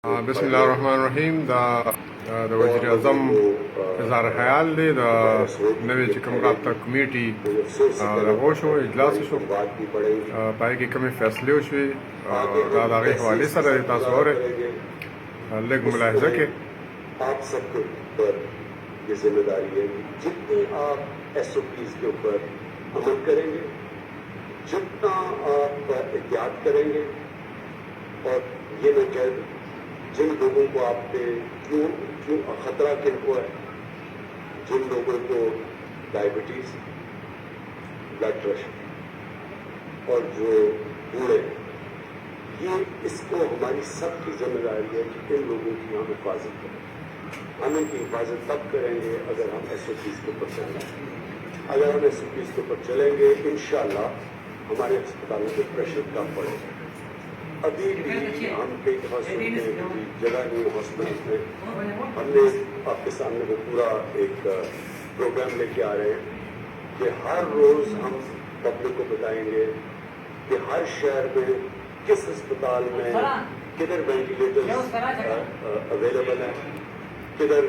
بسم الله الرحمن الرحیم. د وزیر اعظم اظهار خیال دی د نوې چې کوم رابطه کمیټي دغه شو اجلاس شو پای کې کومې فیصلې وشوې دا د هغې حوالې سره دی. تاسو اورئ لږ ملاحظه کې. آپ سب کے اوپر یہ ذمہ داری ہے کہ جتنی آپ ایس او پیز کے اوپر عمل کریں گے، جتنا آپ احتیاط کریں گے، اور یہ نہ کہ جن لوگوں کو آپ پہ کیوں خطرہ کن کو ہے، جن لوگوں کو ڈائبٹیز، بلڈ پریشر اور جو بوڑھے، یہ اس کو ہماری سب کی ذمہ داری ہے کہ ان لوگوں کی ہم حفاظت کریں. ہم ان کی حفاظت تب کریں گے اگر ہم ایس او پیز کے اوپر چلیں گے. اگر ہم ایس او پیز کے اوپر چلیں گے انشاءاللہ ہمارے اسپتالوں پہ پریشر کم پڑے گا. ابھی بھی ہم کئی دفعہ سنتے ہیں کہ جگہ نہیں ہاسپٹل میں. ہم نے آپ کے سامنے وہ پورا ایک پروگرام لے کے آ رہے ہیں کہ ہر روز ہم پبلک کو بتائیں گے کہ ہر شہر میں کس اسپتال میں کدھر وینٹیلیٹر اویلیبل ہیں، کدھر